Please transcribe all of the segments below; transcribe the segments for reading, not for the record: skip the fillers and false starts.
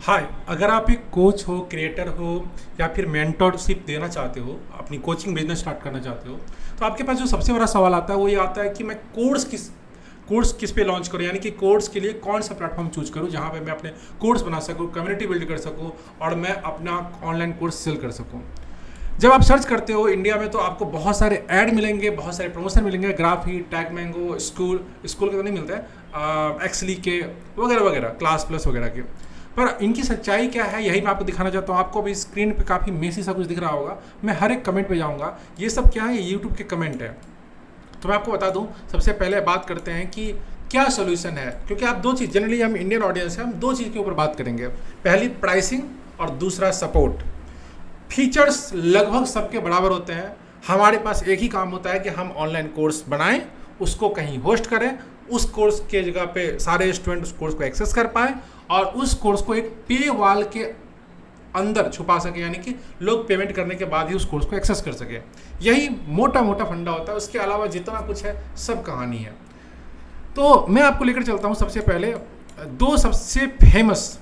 हाय, अगर आप एक कोच हो, क्रिएटर हो या फिर मेंटरशिप देना चाहते हो, अपनी कोचिंग बिजनेस स्टार्ट करना चाहते हो, तो आपके पास जो सबसे बड़ा सवाल आता है वो ये आता है कि मैं कोर्स किस पे लॉन्च करूं, यानी कि कोर्स के लिए कौन सा प्लेटफॉर्म चूज करूं जहां पे मैं अपने कोर्स बना सकूं, कम्युनिटी बिल्ड कर सकूं और मैं अपना ऑनलाइन कोर्स सेल कर सकूं। जब आप सर्च करते हो इंडिया में तो आपको बहुत सारे ऐड मिलेंगे, बहुत सारे प्रमोशन मिलेंगे, graphy, tag mango, school school के तो नहीं मिलता है, एक्सली के वगैरह वगैरह, क्लास प्लस वगैरह के। पर इनकी सच्चाई क्या है यही मैं आपको दिखाना चाहता हूँ। आपको अभी स्क्रीन पे काफ़ी मेसी सा कुछ दिख रहा होगा, मैं हर एक कमेंट पे जाऊँगा। ये सब क्या है, ये यूट्यूब के कमेंट है। तो मैं आपको बता दूं, सबसे पहले बात करते हैं कि क्या सोल्यूशन है, क्योंकि आप दो चीज़, जनरली हम इंडियन ऑडियंस है, हम दो चीज़ के ऊपर बात करेंगे। पहली प्राइसिंग और दूसरा सपोर्ट। फीचर्स लगभग सबके बराबर होते हैं। हमारे पास एक ही काम होता है कि हम ऑनलाइन कोर्स बनाएं, उसको कहीं होस्ट करें, उस कोर्स के जगह पे सारे स्टूडेंट उस कोर्स को एक्सेस कर पाएँ और उस कोर्स को एक पे वाल के अंदर छुपा सके, यानी कि लोग पेमेंट करने के बाद ही उस कोर्स को एक्सेस कर सके। यही मोटा मोटा फंडा होता है। उसके अलावा जितना कुछ है सब कहानी है। तो मैं आपको लेकर चलता हूँ सबसे पहले दो सबसे फेमस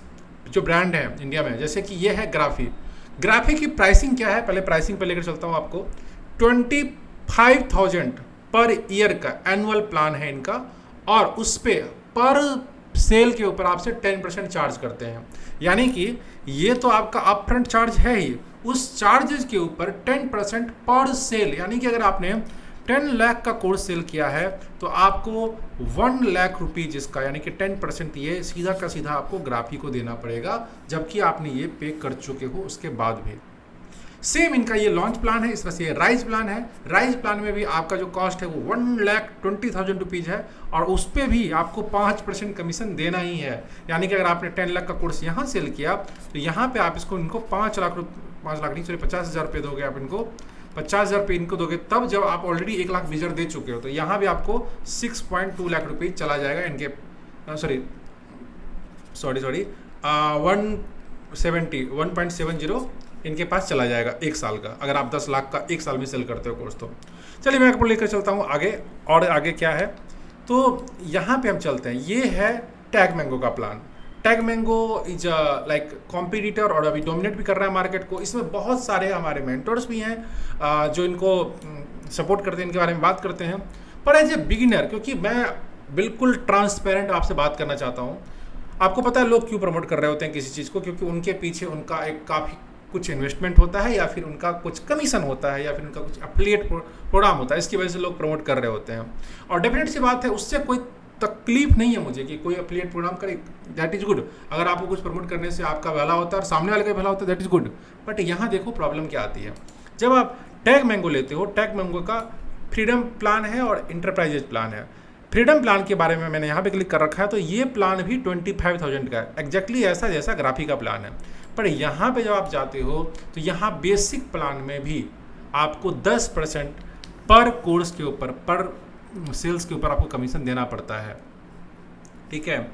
जो ब्रांड है इंडिया में, जैसे कि ये है ग्राफी। ग्राफी की प्राइसिंग क्या है, पहले प्राइसिंग पे लेकर चलता हूँ आपको। 25,000 पर ईयर का एनुअल प्लान है इनका, और उस पे पर सेल के ऊपर आपसे 10% चार्ज करते हैं। यानी कि ये तो आपका अपफ्रंट चार्ज है ही, उस चार्जेस के ऊपर 10% पर सेल, यानी कि अगर आपने 10 लाख का कोर्स सेल किया है तो आपको 1 लाख रुपीज इसका, यानी कि 10% ये सीधा का सीधा आपको ग्राफी को देना पड़ेगा, जबकि आपने ये पे कर चुके हो उसके बाद भी। सेम इनका ये लॉन्च प्लान है, इस तरह से ये राइज प्लान है। राइज प्लान में भी आपका जो कॉस्ट है वो 1,20,000 रुपीज़ है, और उस पर भी आपको 5% कमीशन देना ही है। यानी कि अगर आपने 10 लाख का कोर्स यहाँ सेल किया तो यहाँ पे आप इसको इनको 5 लाख नहीं, सॉरी 50,000 रुपये दोगे आप इनको, 50,000 रुपये इनको दोगे तब जब आप ऑलरेडी 1 लाख विजिटर दे चुके हो। तो यहाँ भी आपको 6.2 लाख रुपये चला जाएगा इनके, सॉरी 170 इनके पास चला जाएगा एक साल का, अगर आप 10 लाख का एक साल में सेल करते हो कोर्स तो। चलिए मैं आपको लेकर चलता हूँ आगे, और आगे क्या है तो यहाँ पे हम चलते हैं। ये है टैग मैंगो का plan. Tag Mango is like competitor और अभी डोमिनेट भी कर रहा है मार्केट को। इसमें बहुत सारे हमारे मेंटर्स भी हैं जो इनको सपोर्ट करते हैं, इनके बारे में बात करते हैं। पर एज ए बिगिनर, क्योंकि मैं बिल्कुल ट्रांसपेरेंट आपसे बात करना चाहता हूँ। आपको पता है लोग क्यों प्रमोट कर रहे होते हैं किसी चीज़ को, क्योंकि उनके पीछे उनका एक काफ़ी कुछ इन्वेस्टमेंट होता है, या फिर उनका कुछ कमीशन होता है, या फिर उनका कुछ एफिलिएट प्रोग्राम होता है। इसकी वजह से लोग प्रमोट कर रहे होते हैं, और डेफिनेट सी बात है उससे कोई तकलीफ नहीं है मुझे कि कोई एफिलिएट प्रोग्राम करे, दैट इज़ गुड। अगर आपको कुछ प्रमोट करने से आपका भला होता है और सामने वाले का भला होता है, दैट इज़ गुड। बट यहाँ देखो प्रॉब्लम क्या आती है। जब आप टैग मैंगो लेते हो, टैग मैंगो का फ्रीडम प्लान है और इंटरप्राइजेज प्लान है। फ्रीडम प्लान के बारे में मैंने यहाँ पे क्लिक कर रखा है, तो ये प्लान भी 25,000 का है, एग्जैक्टली ऐसा जैसा ग्राफी का प्लान है। पर यहाँ पे जब आप जाते हो तो यहाँ बेसिक प्लान में भी आपको 10% पर कोर्स के ऊपर, पर सेल्स के ऊपर आपको कमीशन देना पड़ता है, ठीक है,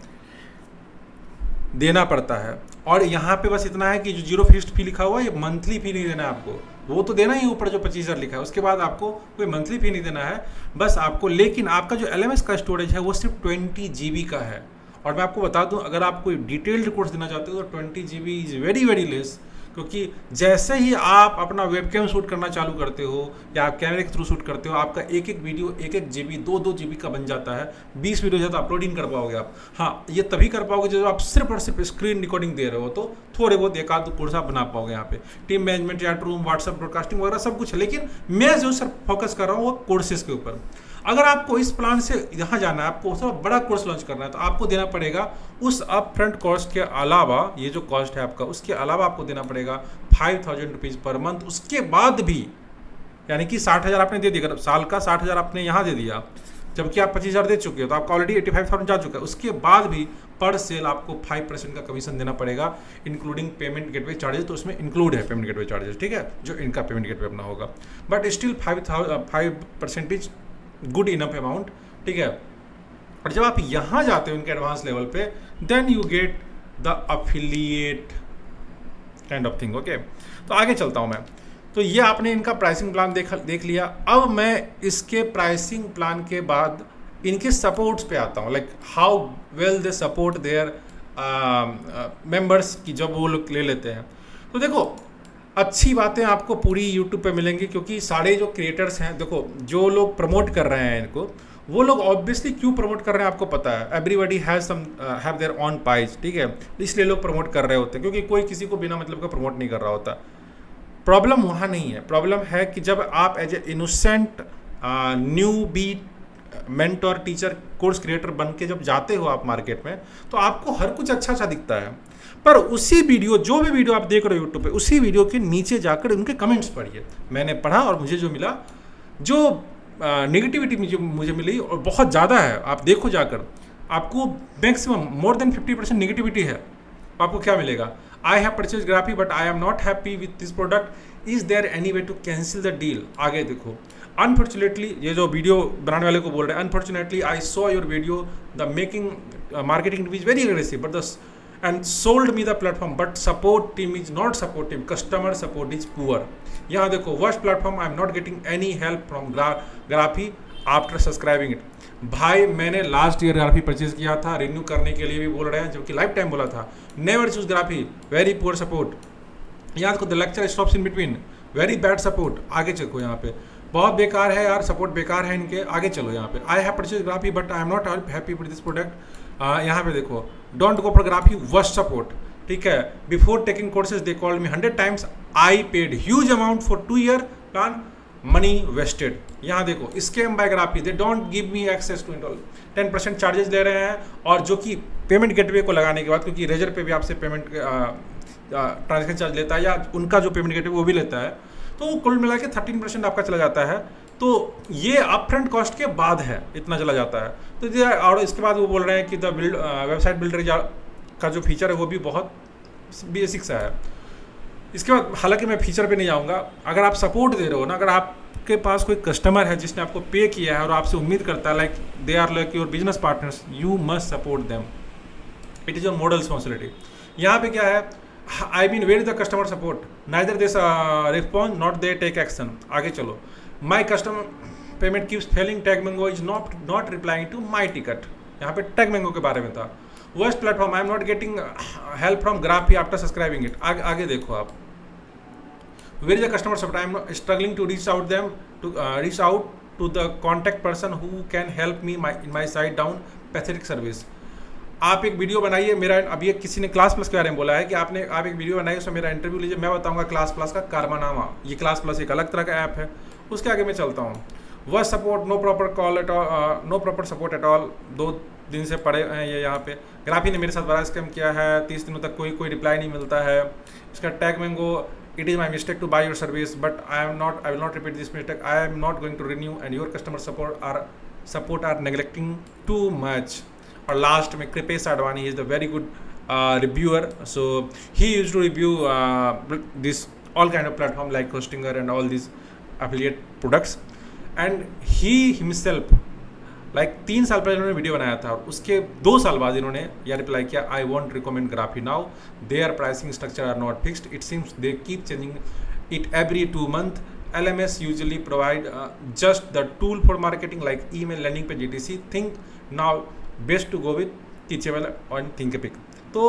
देना पड़ता है। और यहाँ पे बस इतना है कि जो 0 फिक्स्ड फी लिखा हुआ है, ये मंथली फी नहीं देना है आपको, वो तो देना ही ऊपर जो 25,000 लिखा है, उसके बाद आपको कोई मंथली फी नहीं देना है बस आपको। लेकिन आपका जो LMS का स्टोरेज है वो सिर्फ 20 GB का है। और मैं आपको बता दूं, अगर आप कोई डिटेल्ड कोर्स देना चाहते हो तो 20 GB is very very less, क्योंकि जैसे ही आप अपना वेबकैम शूट करना चालू करते हो या आप कैमरे के थ्रू शूट करते हो, आपका एक एक वीडियो 1-1 GB 2-2 GB का बन जाता है। 20 वीडियो ज़्यादा अपलोड नहीं कर पाओगे आप। हाँ, ये तभी कर पाओगे जब आप सिर्फ और सिर्फ स्क्रीन रिकॉर्डिंग दे रहे हो, तो थोड़े बहुत एक आध कोर्स आप बना पाओगे यहाँ पे। Team management, chat room, WhatsApp broadcasting वगैरह सब कुछ है, लेकिन मैं जो सर फोकस कर रहा हूँ वो कोर्सेज के ऊपर। अगर आपको इस प्लान से यहाँ जाना है, आपको थोड़ा बड़ा कोर्स लॉन्च करना है, तो आपको देना पड़ेगा उस अप फ्रंट कॉस्ट के अलावा, ये जो कॉस्ट है आपका, उसके अलावा आपको देना पड़ेगा 5,000 रुपीज़ पर मंथ। उसके बाद भी, यानी कि 60,000 आपने दे दिया, साल का 60,000 आपने यहाँ दे दिया, जबकि आप 25,000 दे चुके हो, तो आपका ऑलरेडी 85,000 जा चुका है। उसके बाद भी पर सेल आपको 5% का कमीशन देना पड़ेगा, इंक्लूडिंग पेमेंट गेटवे चार्जेस। तो उसमें इंक्लूड है पेमेंट गेटवे चार्जेस, ठीक है, जो इनका पेमेंट गेटवे अपना होगा। But still 5% good enough amount, ठीक है। और जब आप यहाँ जाते हो इनके एडवांस लेवल पे, then you get the affiliate kind of thing, okay. तो आगे चलता हूँ मैं। तो ये आपने इनका प्राइसिंग प्लान देख लिया। अब मैं इसके प्राइसिंग प्लान के बाद इनके सपोर्ट्स पे आता हूँ, like how well they support there members की जब वो लोग ले लेते हैं। तो देखो अच्छी बातें आपको पूरी यूट्यूब पे मिलेंगी, क्योंकि सारे जो क्रिएटर्स हैं, देखो जो लोग प्रमोट कर रहे हैं इनको, वो लोग ऑब्वियसली क्यों प्रमोट कर रहे हैं आपको पता है। Everybody has some have their own pies, ठीक है, इसलिए लोग प्रमोट कर रहे होते हैं, क्योंकि कोई किसी को बिना मतलब का प्रमोट नहीं कर रहा होता। प्रॉब्लम वहाँ नहीं है, प्रॉब्लम है कि जब आप as a innocent newbie mentor teacher course creator बन के जब जाते हो आप मार्केट में, तो आपको हर कुछ अच्छा अच्छा दिखता है, पर उसी वीडियो, जो भी वीडियो आप देख रहे हो यूट्यूब पे, उसी वीडियो के नीचे जाकर उनके कमेंट्स पढ़िए। मैंने पढ़ा और मुझे जो मिला, जो नेगेटिविटी मुझे मिली और बहुत ज़्यादा है, आप देखो जाकर, आपको मैक्सिमम मोर देन 50% नेगेटिविटी है। आपको क्या मिलेगा? I have purchase Graphy but I am not happy with this product, is there any way to cancel the deal. आगे देखो, अनफॉर्चुनेटली, ये जो वीडियो बनाने वाले को बोल रहे हैं, unfortunately I saw your video, the making marketing is very aggressive but the and sold me the platform but support team is not supportive, customer support is poor। यहाँ देखो, worst platform, I am not getting any help from graphy after subscribing it. भाई मैंने last year graphy purchase किया था, renew करने के लिए भी बोल रहे हैं, जबकि लाइफ टाइम बोला था। Never choose graphy, very poor support. यहाँ देखो, the lecture stops in between, very bad support. आगे चलो, यहाँ पे बहुत बेकार है यार, सपोर्ट बेकार है इनके। आगे चलो, यहाँ पे I have purchase Graphy but I am not happy with this product. यहाँ पे देखो, don't go for Graphy, worst support, ठीक है। Before taking courses they called me 100 times, I paid huge amount for 2 year plan, money wasted. यहाँ देखो, scam by Graphy, they don't give me access to install, 10% charges ले रहे हैं, और जो कि पेमेंट गेटवे को लगाने के बाद, क्योंकि रेजर पे भी आपसे पेमेंट ट्रांजेक्शन चार्ज लेता है, या उनका जो पेमेंट गेटवे वो भी लेता है, तो कुल मिला के 13% आपका चला जाता है। तो ये अपफ्रंट कॉस्ट के बाद है, इतना चला जाता है। तो और इसके बाद वो बोल रहे हैं कि द वेबसाइट बिल्डर का जो फीचर है वो भी बहुत बेसिक सा है। इसके बाद, हालांकि मैं फीचर पे नहीं जाऊँगा, अगर आप सपोर्ट दे रहे हो ना, अगर आपके पास कोई कस्टमर है जिसने आपको पे किया है और आपसे उम्मीद करता है, like they are like your business partners, you must support them, it is your moral responsibility. यहाँ पे क्या है, I mean where is the customer support, neither they respond not they take action. आगे चलो, my customer payment keeps failing, Tag Mango is not replying to my ticket. यहाँ पे Tag Mango के बारे में था। Worst platform, I am not getting help from graphy after subscribing it. आगे देखो आप, where is the customer support, I am struggling to reach out to the contact person who can help me in my site down, pathetic service. आप एक video बनाइए, मेरा अभी एक किसी ने क्लास प्लस के बारे में बोला है कि आप एक वीडियो बनाइए, उसमें मेरा इंटरव्यू लीजिए, मैं बताऊंगा क्लास प्लस का कारनामा। ये क्लास प्लस एक अलग तरह का ऐप है, उसके आगे मैं चलता हूँ। वह support, no proper call at all, no proper support at all. 2 दिन से पड़े हैं ये यहाँ पे। ग्राफी ने मेरे साथ बड़ा स्कैम किया है, 30 दिनों तक कोई रिप्लाई नहीं मिलता है। इसका Tag Mango, it is my mistake to buy your service but I will not repeat this mistake, I am not going to renew and your customer support are neglecting too much. और last में Kripesh Advani is the very good reviewer, so he used to review this all kind of platform like Hostinger and all these affiliate products, and he himself like 3 साल पहले इन्होंने video बनाया था, और उसके 2 साल बाद इन्होंने यह रिप्लाई किया, I won't recommend Graphy now, their pricing structure are not fixed, it seems they keep changing it every 2 months, LMS usually provide just the tool for marketing like email, landing page, etc. think now best to go with teachable and Thinkific। तो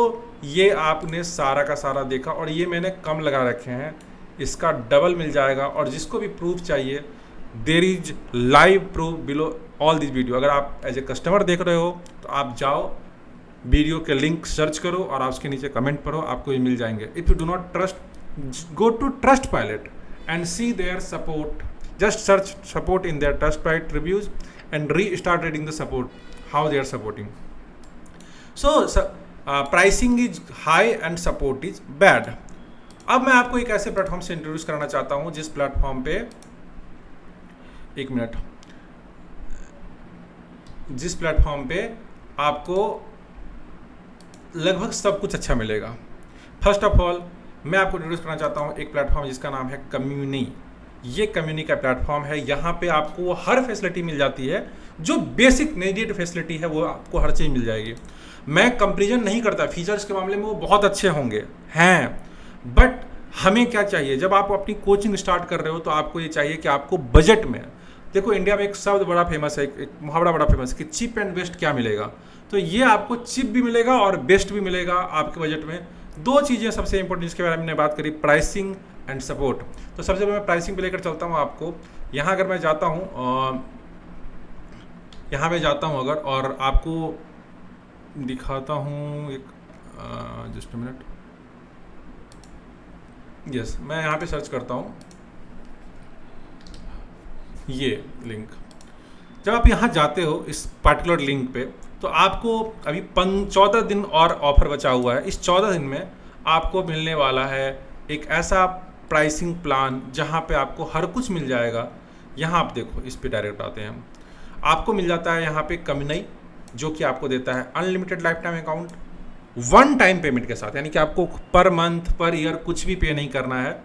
ये आपने सारा का सारा देखा, और ये मैंने कम लगा रखे हैं, इसका डबल मिल जाएगा। और जिसको भी प्रूफ चाहिए, there is live proof below all this video. अगर आप एज ए कस्टमर देख रहे हो तो आप जाओ, वीडियो के लिंक सर्च करो और आप उसके नीचे कमेंट करो, आपको ये मिल जाएंगे। If you do not trust, go to Trustpilot and see their support, just search support in their Trustpilot reviews and restart reading the support, how they are supporting. So pricing is high and support is bad. अब मैं आपको एक ऐसे platform से introduce कराना चाहता हूं जिस प्लेटफॉर्म पे, एक मिनट, जिस प्लेटफॉर्म पे आपको लगभग सब कुछ अच्छा मिलेगा। फर्स्ट ऑफ ऑल मैं आपको इंट्रोड्यूस करना चाहता हूं एक प्लेटफॉर्म जिसका नाम है कम्युनी। ये कम्युनी का प्लेटफॉर्म है, यहाँ पे आपको हर फैसिलिटी मिल जाती है, जो बेसिक नीडेड फैसिलिटी है वो आपको हर चीज़ मिल जाएगी। मैं कंपेरिजन नहीं करता, फीचर्स के मामले में वो बहुत अच्छे होंगे हैं, बट हमें क्या चाहिए, जब आप अपनी कोचिंग स्टार्ट कर रहे हो तो आपको ये चाहिए कि आपको बजट में, देखो इंडिया में एक शब्द बड़ा फेमस है, एक मुहावरा बड़ा फेमस है कि चीप एंड बेस्ट क्या मिलेगा। तो ये आपको चीप भी मिलेगा और बेस्ट भी मिलेगा आपके बजट में। दो चीज़ें सबसे इंपॉर्टेंट जिसके बारे में मैंने बात करी, प्राइसिंग एंड सपोर्ट। तो सबसे पहले मैं प्राइसिंग पे लेकर चलता हूँ आपको। यहाँ अगर मैं जाता हूँ, यहाँ पे जाता हूँ अगर, और आपको दिखाता हूँ एक, जस्ट अ मिनट, यस, मैं यहाँ पे सर्च करता हूँ ये लिंक। जब आप यहाँ जाते हो इस पार्टिकुलर लिंक पे, तो आपको अभी 14 दिन और ऑफर बचा हुआ है। इस 14 दिन में आपको मिलने वाला है एक ऐसा प्राइसिंग प्लान जहाँ पे आपको हर कुछ मिल जाएगा। यहाँ आप देखो, इस पे डायरेक्ट आते हैं हम। आपको मिल जाता है यहाँ पे कम्युनई, जो कि आपको देता है unlimited life time account one time payment के साथ, यानी कि आपको पर मंथ पर ईयर कुछ भी पे नहीं करना है।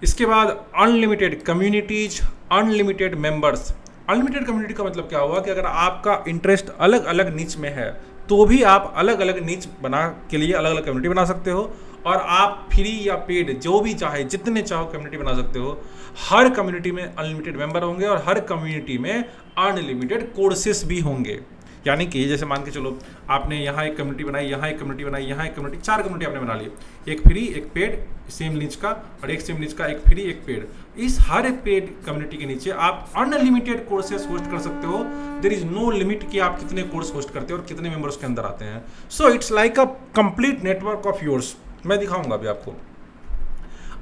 इसके बाद unlimited communities, unlimited members. Unlimited community का मतलब क्या हुआ कि अगर आपका इंटरेस्ट अलग अलग नीच में है तो भी आप अलग अलग नीच बना के लिए अलग अलग कम्युनिटी बना सकते हो, और आप फ्री या पेड जो भी चाहे जितने चाहो कम्युनिटी बना सकते हो। हर कम्युनिटी में अनलिमिटेड मेंबर होंगे और हर कम्युनिटी में अनलिमिटेड कोर्सेस भी होंगे। यानी कि जैसे मान के चलो, आपने यहाँ एक कम्युनिटी बनाई, यहाँ एक कम्युनिटी बनाई, यहाँ एक कम्युनिटी, 4 कम्युनिटी आपने बना ली, एक फ्री, एक पेड, सेम नीच का, और एक सेम नीच का, एक फ्री, एक पेड। इस हर एक पेड कम्युनिटी के नीचे आप अनलिमिटेड कोर्सेस होस्ट कर सकते हो। देयर इज नो लिमिट कि आप कितने कोर्स होस्ट करते हो और कितने मेंबर्स के अंदर आते हैं। So it's like a complete network of yours. मैं दिखाऊंगा अभी आपको।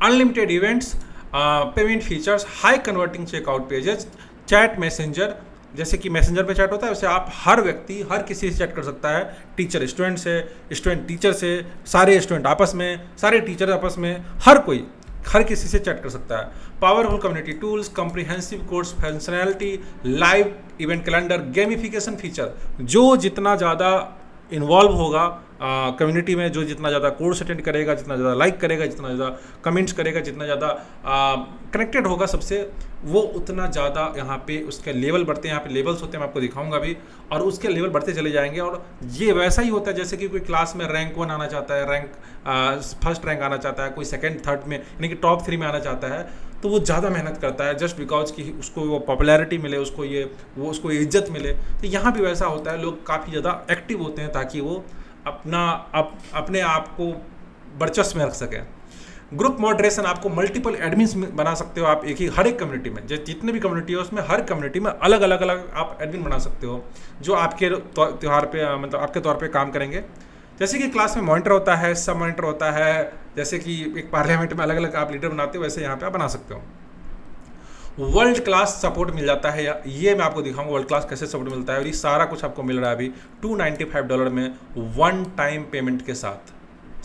Unlimited events, payment features, high converting checkout pages, chat messenger, जैसे कि मैसेंजर पे चैट होता है वैसे आप हर व्यक्ति हर किसी से चैट कर सकता है। टीचर स्टूडेंट से, स्टूडेंट टीचर से, सारे स्टूडेंट आपस में, सारे टीचर आपस में, हर कोई हर किसी से चैट कर सकता है। Powerful community tools, comprehensive course functionality, live event calendar, gamification feature. जो जितना ज़्यादा इन्वॉल्व होगा कम्युनिटी में, जो जितना ज़्यादा कोर्स अटेंड करेगा, जितना ज़्यादा लाइक करेगा, जितना ज़्यादा कमेंट्स करेगा, जितना ज़्यादा कनेक्टेड होगा सबसे, वो उतना ज़्यादा यहाँ पे उसके लेवल बढ़ते हैं। यहाँ पे लेवल्स होते हैं, मैं आपको दिखाऊंगा अभी, और उसके लेवल बढ़ते चले जाएंगे। और ये वैसा ही होता है जैसे कि कोई क्लास में रैंक 1 आना चाहता है, रैंक फर्स्ट रैंक आना चाहता है, कोई सेकेंड थर्ड में यानी कि टॉप 3 में आना चाहता है, तो वो ज़्यादा मेहनत करता है जस्ट बिकॉज कि उसको वो पॉपुलैरिटी मिले, उसको इज्जत मिले। तो यहाँ भी वैसा होता है, लोग काफ़ी ज़्यादा एक्टिव होते हैं ताकि वो अपने आप को वर्चस्व में रख सकें। ग्रुप मॉडरेशन, आपको मल्टीपल एडमिन्स बना सकते हो आप एक ही हर एक कम्युनिटी में, जितने भी कम्युनिटी है उसमें हर कम्युनिटी में अलग अलग आप एडमिन बना सकते हो, जो आपके त्यौहार पे मतलब आपके तौर पे काम करेंगे। जैसे कि क्लास में मॉनिटर होता है, सब मॉनिटर होता है, जैसे कि एक पार्लियामेंट में अलग अलग आप लीडर बनाते हो, वैसे यहाँ पे आप बना सकते हो। वर्ल्ड क्लास सपोर्ट मिल जाता है, ये मैं आपको दिखाऊंगा वर्ल्ड क्लास कैसे सपोर्ट मिलता है। और ये सारा कुछ आपको मिल रहा है अभी $295 में, वन टाइम पेमेंट के साथ,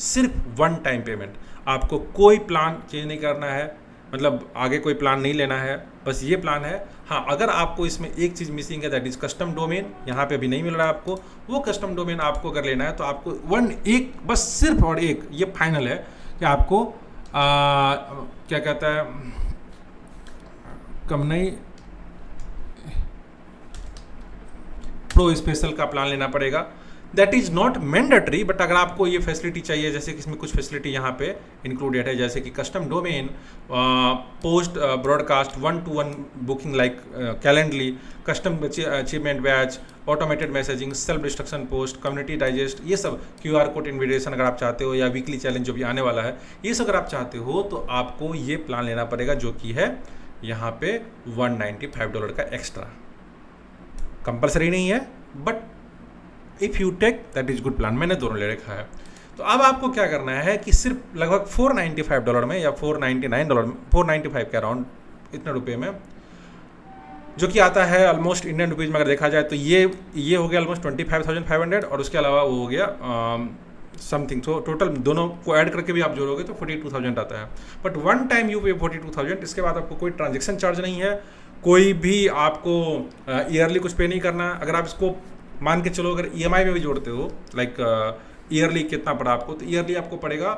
सिर्फ वन टाइम पेमेंट। आपको कोई प्लान चेंज नहीं करना है, मतलब आगे कोई प्लान नहीं लेना है, बस ये प्लान है। हाँ, अगर आपको इसमें एक चीज़ मिसिंग है, दैट इज कस्टम डोमेन, यहाँ पे अभी नहीं मिल रहा है आपको। वो कस्टम डोमेन आपको अगर लेना है तो आपको एक बस सिर्फ और एक ये फाइनल है कि आपको क्या कहता है, कम्युनिटी प्रो स्पेशल का प्लान लेना पड़ेगा। That is not mandatory, but अगर आपको ये फैसिलिटी चाहिए, जैसे कि इसमें कुछ फैसिलिटी यहाँ पे इंक्लूडेड है, जैसे कि custom domain, post broadcast, 1-to-1 booking like Calendly, custom achievement batch, automated messaging, self destruction post, community digest, ये सब QR कोड इन्विटेशन अगर आप चाहते हो, या वीकली चैलेंज जो भी आने वाला है, ये सब अगर आप चाहते हो तो आपको ये प्लान लेना पड़ेगा, जो कि है यहाँ पे $195 का एक्स्ट्रा। कंपलसरी नहीं है, but if you take that is good plan. मैंने दोनों ले रखा है। तो अब आपको क्या करना है कि सिर्फ लगभग $495 में या $499 में, 495 के अराउंड इतने रुपये में, जो कि आता है ऑलमोस्ट इंडियन रुपीज़ में अगर देखा जाए तो ये हो गया ऑलमोस्ट 25,500, और उसके अलावा वो हो गया समथिंग। तो टोटल दोनों को ऐड करके भी आप जोड़ोगे तो 42,000 आता है। बट वन टाइम यू पे 42,000, इसके बाद आपको कोई ट्रांजेक्शन चार्ज नहीं है, कोई भी आपको ईयरली कुछ पे नहीं करना। अगर आप इसको मान के चलो, अगर EMI में भी जोड़ते हो, लाइक ईयरली कितना पड़ा आपको, तो ईयरली आपको पड़ेगा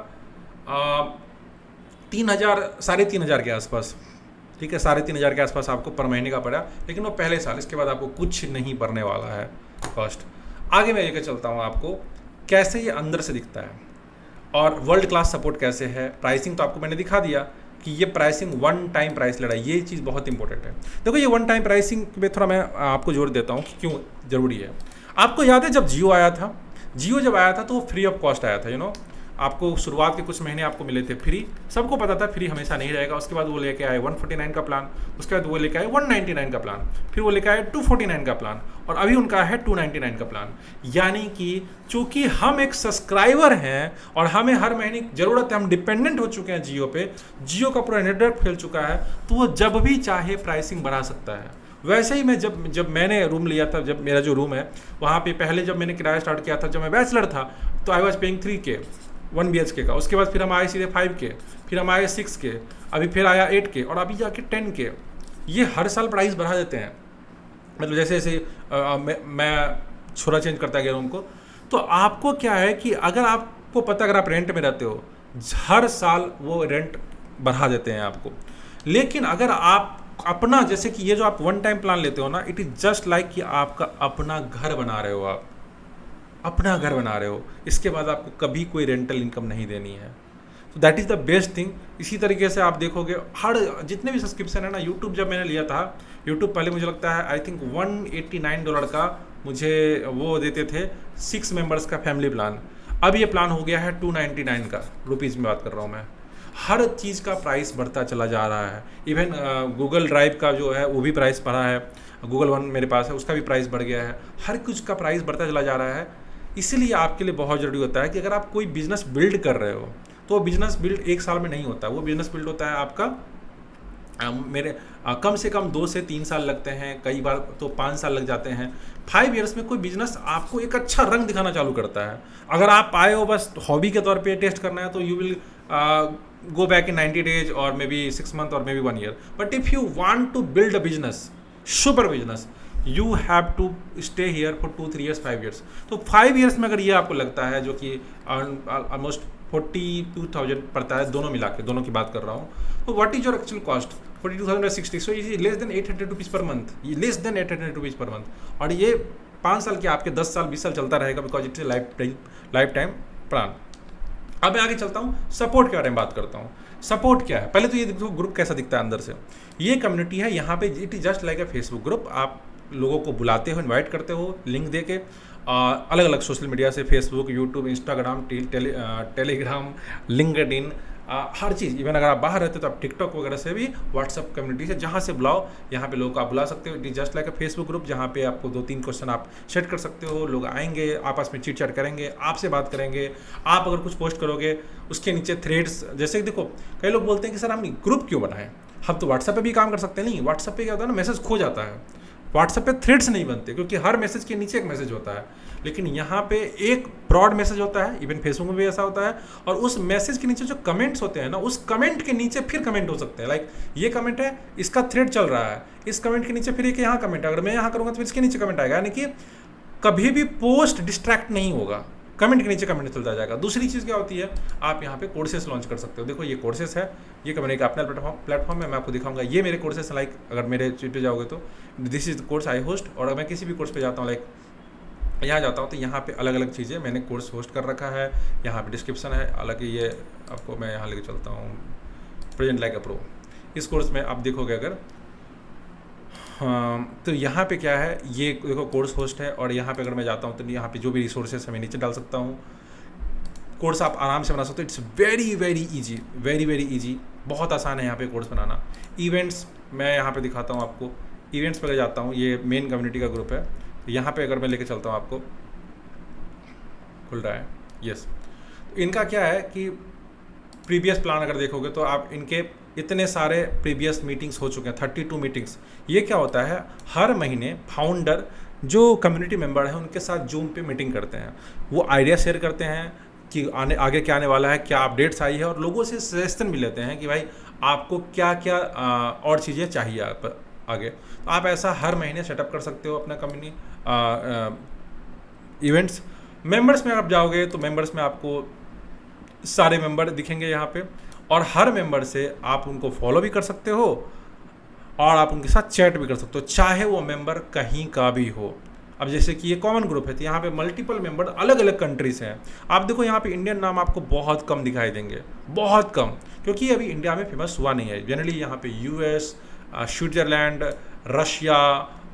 3,000 3,500 के आसपास। ठीक है, 3,500 के आसपास आपको पर महीने का पड़ा, लेकिन वो पहले साल, इसके बाद आपको कुछ नहीं पड़ने वाला है कॉस्ट। आगे मैं लेकर चलता हूँ आपको कैसे ये अंदर से दिखता है और वर्ल्ड क्लास सपोर्ट कैसे है। प्राइसिंग तो आपको मैंने दिखा दिया कि ये प्राइसिंग वन टाइम प्राइस ले रहा है, ये चीज़ बहुत इंपॉर्टेंट है। देखो, ये वन टाइम प्राइसिंग में थोड़ा मैं आपको जोड़ देता हूँ कि क्यों ज़रूरी है। आपको याद है जब जियो आया था, जियो जब आया था तो वो फ्री ऑफ कॉस्ट आया था, आपको शुरुआत के कुछ महीने आपको मिले थे फ्री, सबको पता था फ्री हमेशा नहीं रहेगा। उसके बाद वो लेके आए 149 का प्लान, उसके बाद वो लेके आए 199 का प्लान, फिर वो लेके आए 249 का प्लान, और अभी उनका है 299 का प्लान। यानी कि चूंकि हम एक सब्सक्राइबर हैं और हमें हर महीने ज़रूरत है, हम डिपेंडेंट हो चुके हैं जियो पे, जियो का पूरा नेटवर्क फैल चुका है, तो वो जब भी चाहे प्राइसिंग बढ़ा सकता है। वैसे ही मैं जब मैंने रूम लिया था, जब मेरा जो रूम है वहाँ पे पहले जब मैंने किराया स्टार्ट किया था, जब मैं बैचलर था, तो I was paying 3K 1 BHK का। उसके बाद फिर हम आए सीधे 5K, फिर हम आए 6K, अभी फिर आया 8K, और अभी जाके 10K। ये हर साल प्राइस बढ़ा देते हैं, मतलब जैसे जैसे मैं छोरा चेंज करता गया रूम को। तो आपको क्या है कि अगर आपको पता, अगर आप रेंट में रहते हो, हर साल वो रेंट बढ़ा देते हैं आपको। लेकिन अगर आप अपना, जैसे कि ये जो आप वन टाइम प्लान लेते हो ना, इट इज़ जस्ट लाइक कि आपका अपना घर बना रहे हो, आप अपना घर बना रहे हो। इसके बाद आपको कभी कोई रेंटल इनकम नहीं देनी है। तो that is the best thing. इसी तरीके से आप देखोगे हर जितने भी सब्सक्रिप्शन है ना, यूट्यूब जब मैंने लिया था, यूट्यूब पहले मुझे लगता है आई थिंक $189 का मुझे वो देते थे 6 मेंबर्स का फैमिली प्लान। अब ये प्लान हो गया है 299 का, रुपीज़ में बात कर रहा हूँ मैं। हर चीज़ का प्राइस बढ़ता चला जा रहा है। इवन गूगल ड्राइव का जो है वो भी प्राइस बढ़ा है, गूगल वन मेरे पास है, उसका भी प्राइस बढ़ गया है। हर कुछ का प्राइस बढ़ता चला जा रहा है। इसीलिए आपके लिए बहुत ज़रूरी होता है कि अगर आप कोई बिज़नेस बिल्ड कर रहे हो, तो बिज़नेस बिल्ड 1 साल में नहीं होता। वो बिज़नेस बिल्ड होता है आपका कम से कम 2 से 3 साल लगते हैं, कई बार तो 5 साल लग जाते हैं। 5 ईयर्स में कोई बिजनेस आपको एक अच्छा रंग दिखाना चालू करता है। अगर आप आए हो बस हॉबी के तौर पे टेस्ट करना है, तो you will go back in 90 days और मे बी 6 months और maybe 1 year। But if you want to build a business, super business, you have to stay here for 2-3 years 5 years। तो 5 years में अगर ये आपको लगता है, जो कि ऑलमोस्ट 42,000 पड़ता है दोनों मिला के, दोनों की बात कर रहा हूँ, तो what is your actual cost? 42,060। So ये less than 800 rupees per month, ये less than 800 rupees per month. और ये 5 साल के आपके 10 साल 20 साल चलता रहेगा, because it's life time plan. अब मैं आगे चलता हूँ, सपोर्ट के बारे में बात करता हूँ। सपोर्ट क्या है? पहले तो ये देखो ग्रुप कैसा दिखता है अंदर से। ये कम्युनिटी है, यहाँ पे it is just like a Facebook group. आप लोगों को बुलाते हो, इनवाइट करते हो, लिंक दे के अलग अलग सोशल मीडिया से, Facebook, YouTube, Instagram, Telegram, LinkedIn, हर चीज़। इवन अगर आप बाहर रहते हो तो आप टिकटॉक वगैरह से भी, व्हाट्सअप कम्युनिटी से, जहाँ से बुलाओ, यहाँ पे लोगों को आप बुला सकते हो। It is just like a Facebook group, जहाँ पे आपको 2-3 क्वेश्चन आप सेट कर सकते हो, लोग आएंगे, आपस में चिट चैट करेंगे, आपसे बात करेंगे। आप अगर कुछ पोस्ट करोगे उसके नीचे थ्रेड्स, जैसे देखो कई लोग बोलते हैं कि सर हम ग्रुप क्यों बनाएं, हम तो व्हाट्सएप पे भी काम कर सकते हैं। नहीं, व्हाट्सएप पे क्या होता है ना, मैसेज खो जाता है। व्हाट्सएप पे थ्रेड्स नहीं बनते, क्योंकि हर मैसेज के नीचे एक मैसेज होता है, लेकिन यहाँ पे एक ब्रॉड मैसेज होता है। इवन फेसबुक में भी ऐसा होता है। और उस मैसेज के नीचे जो कमेंट्स होते हैं ना, उस कमेंट के नीचे फिर कमेंट हो सकते हैं। लाइक ये कमेंट है, इसका थ्रेड चल रहा है, इस कमेंट के नीचे फिर एक यहाँ कमेंट है, अगर मैं यहाँ करूँगा तो इसके नीचे कमेंट आएगा। यानी कि कभी भी पोस्ट डिस्ट्रैक्ट नहीं होगा, कमेंट के नीचे कमेंट चलता जाएगा। दूसरी चीज़ क्या होती है, आप यहाँ पे कोर्सेस लॉन्च कर सकते हो। देखो ये कोर्सेस है, ये कंपनी का अपना प्लेटफॉर्म है। मैं आपको दिखाऊंगा, ये मेरे कोर्सेस लाइक, अगर मेरे चीज पे जाओगे तो this is the course I host. और मैं किसी भी कोर्स पे जाता हूँ, लाइक यहाँ जाता हूँ, तो यहाँ पे अलग अलग चीज़ें मैंने कोर्स होस्ट कर रखा है। यहाँ पे डिस्क्रिप्शन है, हालांकि ये आपको मैं यहाँ लेके चलता हूँ, प्रेजेंट लाइक अ प्रो। इस कोर्स में आप देखोगे अगर, हाँ, तो यहाँ पे क्या है, ये देखो कोर्स होस्ट है। और यहाँ पे अगर मैं जाता हूँ तो यहाँ पे जो भी रिसोर्सेस है मैं नीचे डाल सकता हूँ। कोर्स आप आराम से बना सकते हो। It's very very easy, very very easy, बहुत आसान है यहाँ पे कोर्स बनाना। इवेंट्स मैं यहाँ पे दिखाता हूँ आपको। इवेंट्स पर जाता हूँ, ये मेन कम्युनिटी का ग्रुप है। यहाँ पे अगर मैं लेके चलता हूँ, आपको खुल रहा है, यस। इनका क्या है कि प्रीवियस प्लान अगर देखोगे तो आप इनके इतने सारे प्रीवियस मीटिंग्स हो चुके हैं, 32 मीटिंग्स। ये क्या होता है, हर महीने फाउंडर जो कम्युनिटी मेंबर हैं उनके साथ जूम पे मीटिंग करते हैं। वो आइडिया शेयर करते हैं कि आगे क्या आने वाला है, क्या अपडेट्स आई है, और लोगों से सजेशन भी लेते हैं कि भाई आपको क्या क्या और चीज़ें चाहिए आप आगे। तो आप ऐसा हर महीने सेटअप कर सकते हो अपना कम्युनिटी इवेंट्स। मेंबर्स में आप जाओगे तो मेंबर्स में आपको सारे मेंबर दिखेंगे यहाँ पे, और हर मेंबर से आप उनको फॉलो भी कर सकते हो और आप उनके साथ चैट भी कर सकते हो, चाहे वो मेंबर कहीं का भी हो। अब जैसे कि ये कॉमन ग्रुप है, तो यहाँ पे मल्टीपल मेंबर अलग अलग कंट्रीज हैं। आप देखो यहाँ पे इंडियन नाम आपको बहुत कम दिखाई देंगे, बहुत कम, क्योंकि अभी इंडिया में फेमस हुआ नहीं है। जनरली यहाँ पे यूएस, स्विट्जरलैंड, रशिया,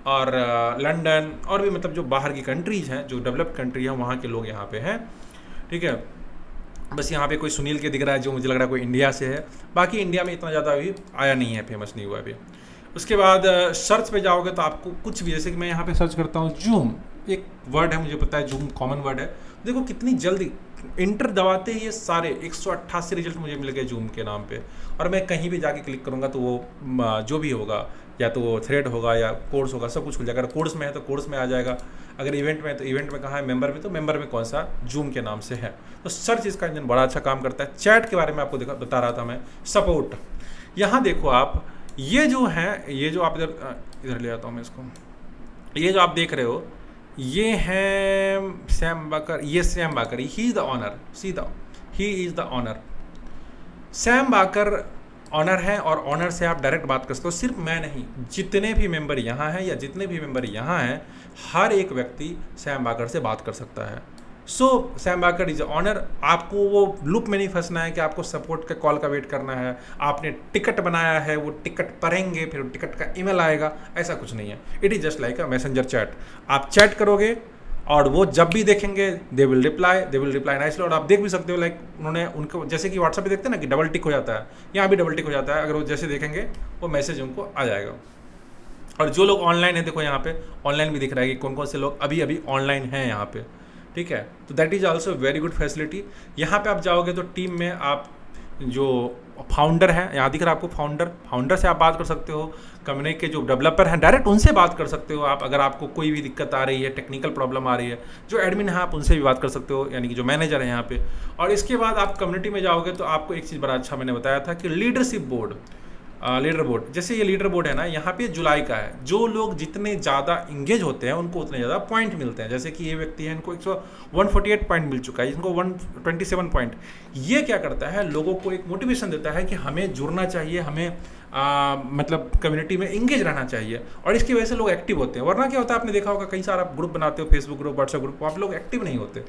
और लंदन और भी मतलब जो बाहर की कंट्रीज़ हैं, जो डेवलप्ड कंट्री हैं, वहाँ के लोग यहाँ पे हैं। ठीक है, बस यहाँ पे कोई सुनील के दिख रहा है जो मुझे लग रहा है कोई इंडिया से है, बाकी इंडिया में इतना ज़्यादा अभी आया नहीं है, फेमस नहीं हुआ अभी। उसके बाद सर्च पे जाओगे तो आपको कुछ भी, जैसे कि मैं यहाँ पे सर्च करता हूँ जूम, एक वर्ड है मुझे पता है, जूम कॉमन वर्ड है। देखो कितनी जल्दी इंटर दबाते ही ये सारे 188 रिजल्ट मुझे मिल गए जूम के नाम पे। और मैं कहीं भी जाके क्लिक करूँगा तो वो जो भी होगा, या तो वो थ्रेड होगा या कोर्स होगा, सब कुछ खुल जाएगा। अगर कोर्स में है तो कोर्स में आ जाएगा, अगर इवेंट में है तो इवेंट में कहाँ है, मेंबर में तो मेंबर में कौन सा जूम के नाम से है। तो सर्च इसका इंजन बड़ा अच्छा काम करता है। चैट के बारे में आपको बता रहा था मैं, सपोर्ट। यहाँ देखो आप, ये जो है, ये जो आप इधर ले आता हूँ मैं इसको, ये जो आप देख रहे हो ये है सैम बाकर, ये Sam Baker, he is the owner, सीधा he is the owner. Sam Baker owner है और ऑनर से आप डायरेक्ट बात कर सकते हो। सिर्फ मैं नहीं, जितने भी मेंबर यहाँ हैं या जितने भी मेंबर यहाँ हैं, हर एक व्यक्ति सैम बाकर से बात कर सकता है। सो सैम बाकर इज ऑनर। आपको वो लूप में नहीं फंसना है कि आपको सपोर्ट के कॉल का वेट करना है, आपने टिकट बनाया है, वो टिकट पढ़ेंगे फिर टिकट का ईमेल आएगा, ऐसा कुछ नहीं है। It is just like a messenger chat. आप चैट करोगे और वो जब भी देखेंगे दे विल रिप्लाई नाइसली। और आप देख भी सकते हो, लाइक उन्होंने उनको, जैसे कि व्हाट्सएप पे देखते हैं ना कि डबल टिक हो जाता है, यहाँ भी डबल टिक हो जाता है। अगर वो जैसे देखेंगे वो मैसेज उनको आ जाएगा। और जो लोग ऑनलाइन है, देखो यहाँ पे ऑनलाइन भी दिख रहा है कि कौन कौन से लोग अभी अभी ऑनलाइन हैं यहाँ पे। ठीक है, तो that is also very good facility. यहाँ पे आप जाओगे तो टीम में आप जो फाउंडर हैं, यहाँ दिख रहा है आपको फाउंडर से आप बात कर सकते हो। कंपनी के जो डेवलपर हैं डायरेक्ट उनसे बात कर सकते हो आप। अगर आपको कोई भी दिक्कत आ रही है, टेक्निकल प्रॉब्लम आ रही है, जो एडमिन है आप उनसे भी बात कर सकते हो, यानी कि जो मैनेजर है यहाँ पे। और इसके बाद आप कम्युनिटी में जाओगे तो आपको एक चीज़ बड़ा अच्छा मैंने बताया था कि लीडरशिप बोर्ड, लीडर बोर्ड, जैसे ये लीडर बोर्ड है ना, यहाँ पे जुलाई का है। जो लोग जितने ज़्यादा इंगेज होते हैं उनको उतने ज़्यादा पॉइंट मिलते हैं। जैसे कि ये व्यक्ति है, इनको 148 पॉइंट मिल चुका है, इनको 127 पॉइंट। ये क्या करता है, लोगों को एक मोटिवेशन देता है कि हमें जुड़ना चाहिए, हमें मतलब कम्युनिटी में इंगेज रहना चाहिए। और इसकी वजह से लोग एक्टिव होते हैं। वरना क्या होता है, आपने देखा होगा कई सारा ग्रुप बनाते हो, फेसबुक ग्रुप, व्हाट्सएप ग्रुप, आप लोग एक्टिव नहीं होते।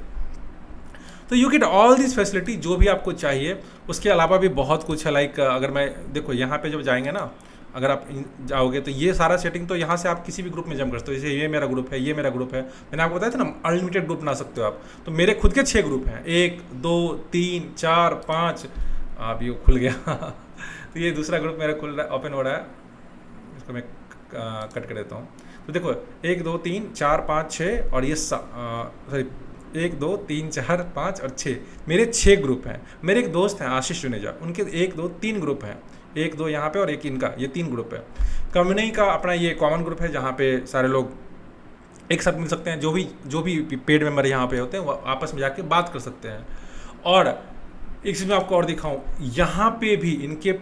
तो you get all this facility जो भी आपको चाहिए। उसके अलावा भी बहुत कुछ है, लाइक अगर मैं देखो यहाँ पे जब जाएंगे ना, अगर आप जाओगे तो ये सारा सेटिंग तो यहाँ से आप किसी भी ग्रुप में जम कर सकते हो। जैसे ये मेरा ग्रुप है, ये मेरा ग्रुप है, मैंने आपको बताया था ना अनलिमिटेड ग्रुप बना सकते हो आप। तो मेरे खुद के 6 ग्रुप हैं, 1 2 3 4 5, आप ये खुल गया तो ये दूसरा ग्रुप मेरा खुल रहा है, ओपन हो रहा है, इसको मैं कट कर देता हूँ। तो देखो 1 2 3 4 5 6 और ये सॉरी 1 2 3 4 5 और 6, मेरे 6 ग्रुप हैं। मेरे एक दोस्त हैं आशीष जुनेजा, उनके 1 2 3 ग्रुप हैं, 1 2 यहाँ पे और एक इनका, ये 3 ग्रुप है। कंपनी का अपना ये कॉमन ग्रुप है जहाँ पे सारे लोग एक साथ मिल सकते हैं। जो भी पेड मेंबर यहाँ पे होते हैं वो आपस में जाके बात कर सकते हैं। और एक चीज़ मैं आपको और दिखाऊँ, यहाँ पे भी इनके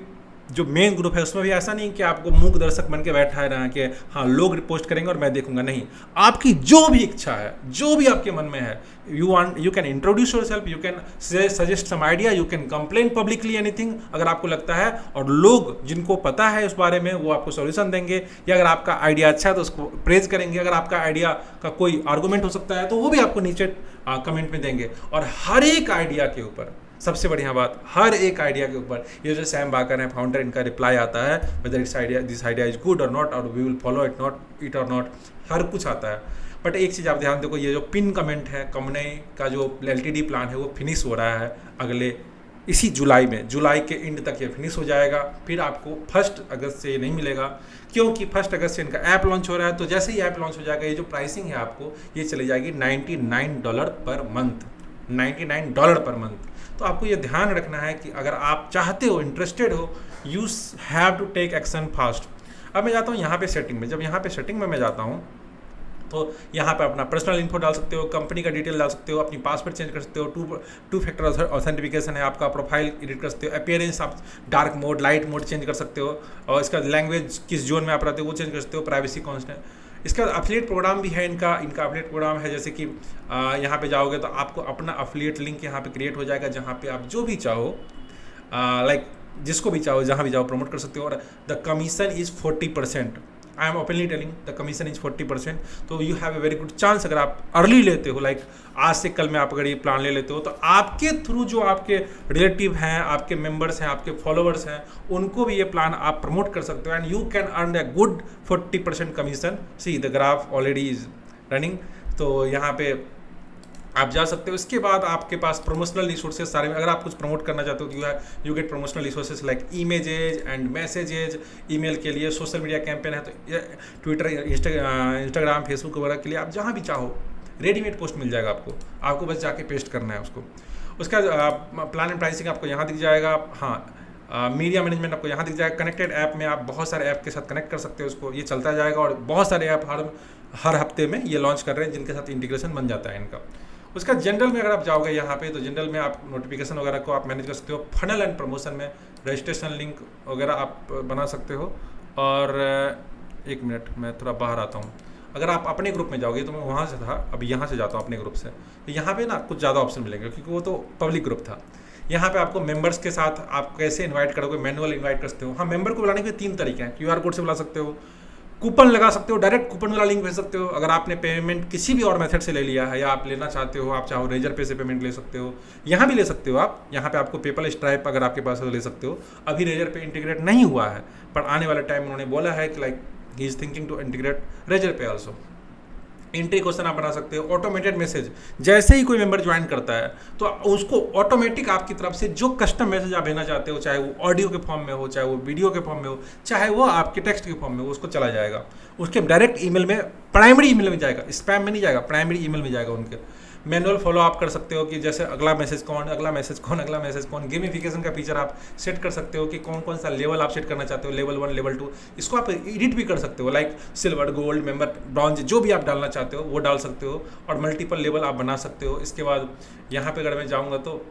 जो मेन ग्रुप है उसमें भी ऐसा नहीं कि आपको मूक दर्शक बन के बैठा है ना कि हाँ लोग रिपोस्ट करेंगे और मैं देखूंगा, नहीं। आपकी जो भी इच्छा है, जो भी आपके मन में है, you can introduce yourself, you can suggest some idea, you can complain publicly anything अगर आपको लगता है। और लोग जिनको पता है उस बारे में वो आपको सॉल्यूशन देंगे, या अगर आपका आइडिया अच्छा है तो उसको प्रेज करेंगे। अगर आपका आइडिया का कोई आर्गूमेंट हो सकता है तो वो भी आपको नीचे कमेंट में देंगे। और हर एक आइडिया के ऊपर, सबसे बढ़िया बात, हर एक आइडिया के ऊपर ये जो सैम बाकर है फाउंडर, इनका रिप्लाई आता है whether this idea is good और नॉट, और वी विल फॉलो इट और नॉट, हर कुछ आता है। बट एक चीज़ आप ध्यान देखो, ये जो पिन कमेंट है, कंपनी का जो LTD प्लान है वो फिनिश हो रहा है अगले इसी जुलाई में, जुलाई के एंड तक ये फिनिश हो जाएगा। फिर आपको 1 अगस्त से ये नहीं मिलेगा, क्योंकि 1 अगस्त से इनका ऐप लॉन्च हो रहा है। तो जैसे ही ऐप लॉन्च हो जाएगा, ये जो प्राइसिंग है आपको ये चली जाएगी $99 पर मंथ, $99 पर मंथ। तो आपको ये ध्यान रखना है कि अगर आप चाहते हो, इंटरेस्टेड हो, you have to take action fast. अब मैं जाता हूँ यहाँ पे सेटिंग में। जब यहाँ पे सेटिंग में मैं जाता हूँ तो यहाँ पे अपना पर्सनल इन्फो डाल सकते हो, कंपनी का डिटेल डाल सकते हो, अपनी पासवर्ड चेंज कर सकते हो, टू फैक्टर ऑथेंटिफिकेशन है, आपका प्रोफाइल एडिट कर सकते हो, अपीयरेंस आप dark mode, light mode change कर सकते हो, और इसका लैंग्वेज किस जोन में आप रहते हो वो चेंज कर सकते हो, प्राइवेसी कॉन्स्टेंट। इसका अफिलिएट प्रोग्राम भी है, इनका अफिलिएट प्रोग्राम है। जैसे कि यहाँ पे जाओगे तो आपको अपना अफिलिएट लिंक यहाँ पे क्रिएट हो जाएगा, जहाँ पे आप जो भी चाहो, लाइक जिसको भी चाहो, जहाँ भी जाओ प्रमोट कर सकते हो। और the commission is 40%। I am openly telling the commission is 40%। तो you have a very good chance, अगर आप अर्ली लेते हो, लाइक आज से कल में आप अगर ये प्लान ले लेते हो, तो आपके थ्रू जो आपके रिलेटिव हैं, आपके मेंबर्स हैं, आपके फॉलोअर्स हैं, उनको भी ये प्लान आप प्रमोट कर सकते हो and you can earn a good 40% commission. See the graph already is running. तो यहाँ पे आप जा सकते हो। इसके बाद आपके पास प्रमोशनल रिसोर्सेज सारे में, अगर आप कुछ प्रमोट करना चाहते हो तो you get promotional resources like images and messages. Email के लिए सोशल मीडिया कैंपेन है तो ट्विटर, इंस्टाग्राम, फेसबुक वगैरह के लिए आप जहाँ भी चाहो रेडीमेड पोस्ट मिल जाएगा आपको बस जाके पेस्ट करना है उसको। उसका प्लान एंड प्राइसिंग आपको यहाँ दिख जाएगा। हाँ, मीडिया मैनेजमेंट आपको यहाँ दिख जाएगा। कनेक्टेड ऐप में आप बहुत सारे ऐप के साथ कनेक्ट कर सकते हो उसको, ये चलता जाएगा। और बहुत सारे ऐप हर हफ्ते में ये लॉन्च कर रहे हैं जिनके साथ इंटीग्रेशन बन जाता है इनका। उसका जनरल में अगर आप जाओगे यहाँ पे, तो जनरल में आप नोटिफिकेशन वगैरह को आप मैनेज कर सकते हो। फनल एंड प्रमोशन में रजिस्ट्रेशन लिंक वगैरह आप बना सकते हो। और एक मिनट मैं थोड़ा बाहर आता हूँ। अगर आप अपने ग्रुप में जाओगे तो मैं वहाँ से था, अब यहाँ से जाता हूँ अपने ग्रुप से, तो यहाँ पे ना कुछ ज़्यादा ऑप्शन मिलेंगे क्योंकि वो तो पब्लिक ग्रुप था। यहाँ पे आपको मेंबर्स के साथ आप कैसे इन्वाइट करोगे, मैनुअल इन्वाइट कर सकते हो। हाँ, मेंबर को बुलाने के 3 तरीके हैं। QR कोड से बुला सकते हो, कूपन लगा सकते हो, डायरेक्ट कूपन वाला लिंक भेज सकते हो। अगर आपने पेमेंट किसी भी और मेथड से ले लिया है या आप लेना चाहते हो, आप चाहो रेजर पे से पेमेंट ले सकते हो, यहाँ भी ले सकते हो आप। यहाँ पे आपको पेपल, स्ट्राइप अगर आपके पास है तो ले सकते हो। अभी रेजर पे इंटीग्रेट नहीं हुआ है, पर आने वाले टाइम उन्होंने बोला है कि like he is thinking to integrate Razorpay also. Entry question आप बना सकते हो। ऑटोमेटेड मैसेज, जैसे ही कोई मेंबर ज्वाइन करता है तो उसको ऑटोमेटिक आपकी तरफ से जो कस्टम मैसेज आप भेजना चाहते हो, चाहे वो ऑडियो के फॉर्म में हो, चाहे वो वीडियो के फॉर्म में हो, चाहे वो आपके टेक्स्ट के फॉर्म में हो, उसको चला जाएगा उसके डायरेक्ट ईमेल में, प्राइमरी ईमेल में जाएगा, स्पैम में नहीं जाएगा, प्राइमरी ईमेल में जाएगा उनके। मैनुअल फॉलो आप कर सकते हो कि जैसे अगला मैसेज कौन, अगला मैसेज कौन, अगला मैसेज कौन। गेमिफिकेशन का फीचर आप सेट कर सकते हो कि कौन कौन सा लेवल आप सेट करना चाहते हो, लेवल 1, लेवल 2। इसको आप एडिट भी कर सकते हो, like silver, gold, member, bronze, जो भी आप डालना चाहते हो वो डाल सकते हो। और मल्टीपल लेवल आप बना सकते हो। इसके बाद यहाँ पे अगर मैं जाऊँगा तो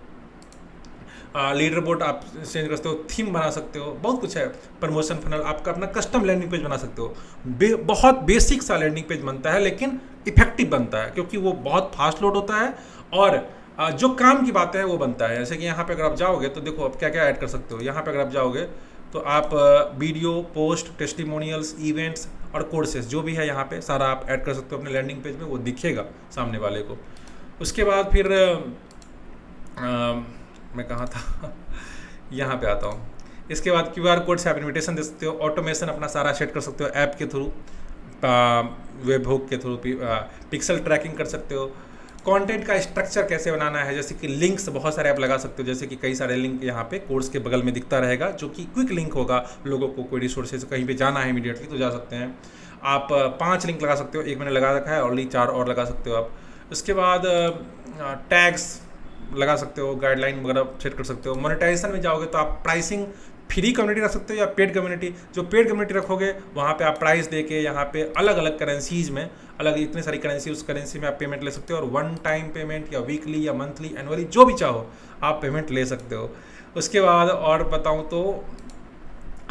लीडर बोर्ड आप चेंज कर सकते हो, थीम बना सकते हो, बहुत कुछ है। प्रमोशन फनल, आपका अपना कस्टम लैंडिंग पेज बना सकते हो। बहुत बेसिक सा लैंडिंग पेज बनता है लेकिन इफेक्टिव बनता है क्योंकि वो बहुत फास्ट लोड होता है और जो काम की बातें हैं वो बनता है। जैसे कि यहाँ पे अगर आप जाओगे तो देखो आप क्या क्या ऐड कर सकते हो। यहाँ पे अगर आप जाओगे तो आप वीडियो, पोस्ट, टेस्टिमोनियल्स, इवेंट्स और कोर्सेज जो भी है यहाँ पे सारा आप ऐड कर सकते हो अपने लैंडिंग पेज में, वो दिखेगा सामने वाले को। उसके बाद फिर मैं कहाँ था यहाँ पे आता हूँ। इसके बाद QR कोड से आप इन्विटेशन दे सकते हो। ऑटोमेशन अपना सारा सेट कर सकते हो ऐप के थ्रू, वेब हुक के थ्रू, पिक्सल ट्रैकिंग कर सकते हो। कंटेंट का स्ट्रक्चर कैसे बनाना है, जैसे कि लिंक्स बहुत सारे आप लगा सकते हो। जैसे कि कई सारे लिंक यहाँ पे कोर्स के बगल में दिखता रहेगा जो कि क्विक लिंक होगा, लोगों को कोई रिसोर्सेज कहीं पे जाना है इमीडिएटली तो जा सकते हैं आप। 5 लिंक लगा सकते हो, एक मैंने लगा रखा है, ऑलरेडी 4 और लगा सकते हो आप। उसके बाद टैग्स लगा सकते हो, गाइडलाइन वगैरह सेट कर सकते हो। मोनेटाइजेशन में जाओगे तो आप प्राइसिंग फ्री कम्युनिटी रख सकते हो या पेड कम्युनिटी। जो पेड कम्युनिटी रखोगे वहाँ पे आप प्राइस दे के यहाँ पे अलग अलग करेंसीज में, अलग इतने सारी करेंसी, उस करेंसी में आप पेमेंट ले सकते हो। और 1 टाइम पेमेंट या वीकली या मंथली, एनुअली, जो भी चाहो आप पेमेंट ले सकते हो। उसके बाद और बताऊँ तो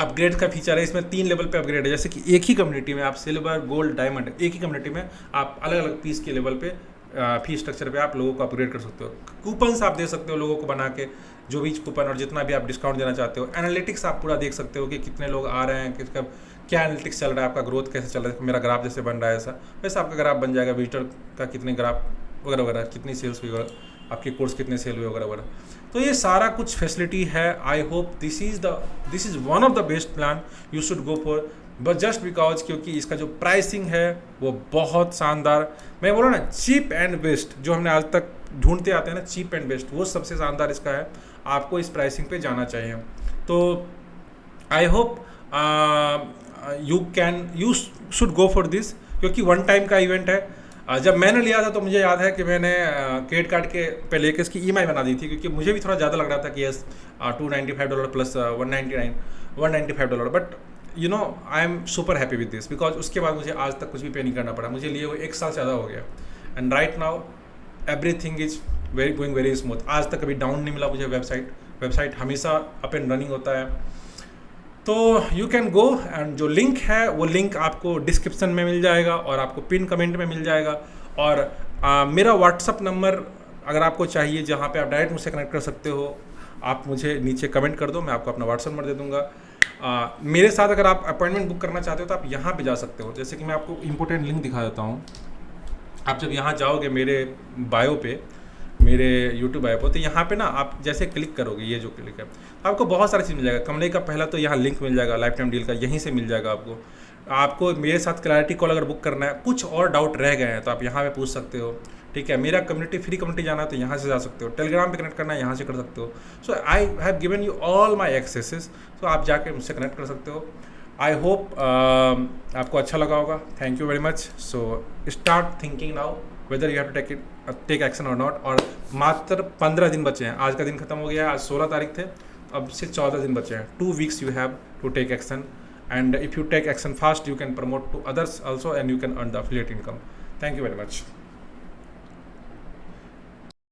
अपग्रेड का फीचर है इसमें। 3 लेवल पे अपग्रेड है, जैसे कि एक ही कम्युनिटी में आप सिल्वर, गोल्ड, डायमंड, एक ही कम्युनिटी में आप अलग अलग पीस के लेवल पे, फी स्ट्रक्चर पे आप लोगों को अपग्रेड कर सकते हो। कूपन्स आप दे सकते हो लोगों को बना के, जो भी कूपन और जितना भी आप डिस्काउंट देना चाहते हो। एनालिटिक्स आप पूरा देख सकते हो कि कितने लोग आ रहे हैं, किसका क्या एनालिटिक्स चल रहा है, आपका ग्रोथ कैसे चल रहा है। मेरा ग्राफ जैसे बन रहा है ऐसा वैसे आपका ग्राफ बन जाएगा, विजिटर का कितने ग्राफ वगैरह वगैरह, कितनी सेल्स हुई वगैरह, आपके कोर्स कितने सेल हुए वगैरह वगैरह। तो ये सारा कुछ फैसिलिटी है। I hope this is one of the best plan you should go for, but just because क्योंकि इसका जो प्राइसिंग है वो बहुत शानदार, मैं बोला ना चीप एंड बेस्ट, जो हमने आज तक ढूंढते आते हैं ना चीप एंड बेस्ट, वो सबसे शानदार इसका है। आपको इस प्राइसिंग पे जाना चाहिए। तो I hope you should go for this, क्योंकि 1 टाइम का इवेंट है। जब मैंने लिया था तो मुझे याद है कि मैंने क्रेडिट कार्ड के पे लेके इसकी EMI बना दी थी, क्योंकि मुझे भी थोड़ा ज़्यादा लग रहा था कि yes $295 plus $195, but you know I am super happy with this because उसके बाद मुझे आज तक कुछ भी पे नहीं करना पड़ा। मुझे लिए हुए 1 साल ज़्यादा हो गया and right now everything is going very smooth. आज तक कभी डाउन नहीं मिला मुझे। वेबसाइट हमेशा अप एंड रनिंग होता है। तो यू कैन गो एंड जो लिंक है वो लिंक आपको डिस्क्रिप्शन में मिल जाएगा और आपको पिन कमेंट में मिल जाएगा। और मेरा व्हाट्सअप नंबर अगर आपको चाहिए जहाँ पे आप डायरेक्ट मुझसे कनेक्ट कर सकते हो, आप मुझे नीचे कमेंट कर दो, मैं आपको अपना व्हाट्सअप नंबर दे दूँगा। मेरे साथ अगर आप अपॉइंटमेंट बुक करना चाहते हो तो आप यहाँ पे जा सकते हो। जैसे कि मैं आपको इंपॉर्टेंट लिंक दिखा देता हूँ। आप जब यहाँ जाओगे मेरे बायो पे, मेरे यूट्यूब बायो पे, तो यहाँ पे ना आप जैसे क्लिक करोगे, ये जो क्लिक है, आपको बहुत सारी चीज़ मिल जाएगा। कमरे का पहला तो यहाँ लिंक मिल जाएगा लाइफ टाइम डील का, यहीं से मिल जाएगा आपको। आपको मेरे साथ क्लैरिटी कॉल अगर बुक करना है, कुछ और डाउट रह गए हैं तो आप यहाँ पे पूछ सकते हो, ठीक है। मेरा कम्युनिटी फ्री कम्युनिटी जाना है तो यहाँ से जा सकते हो। टेलीग्राम पे कनेक्ट करना है, यहाँ से कर सकते हो। So I have given you all my accesses, तो आप जाके मुझसे कनेक्ट कर सकते हो। आई होप आपको अच्छा लगा होगा। Thank you very much. So start thinking now whether you have to take action और नॉट। और मात्र 15 दिन बचे हैं, आज का दिन खत्म हो गया है, आज 16 तारीख थे, अब से 14 दिन बचे हैं। 2 weeks you have to take action, and if you take action fast you can promote to others also and you can earn the affiliate income. Thank you very much.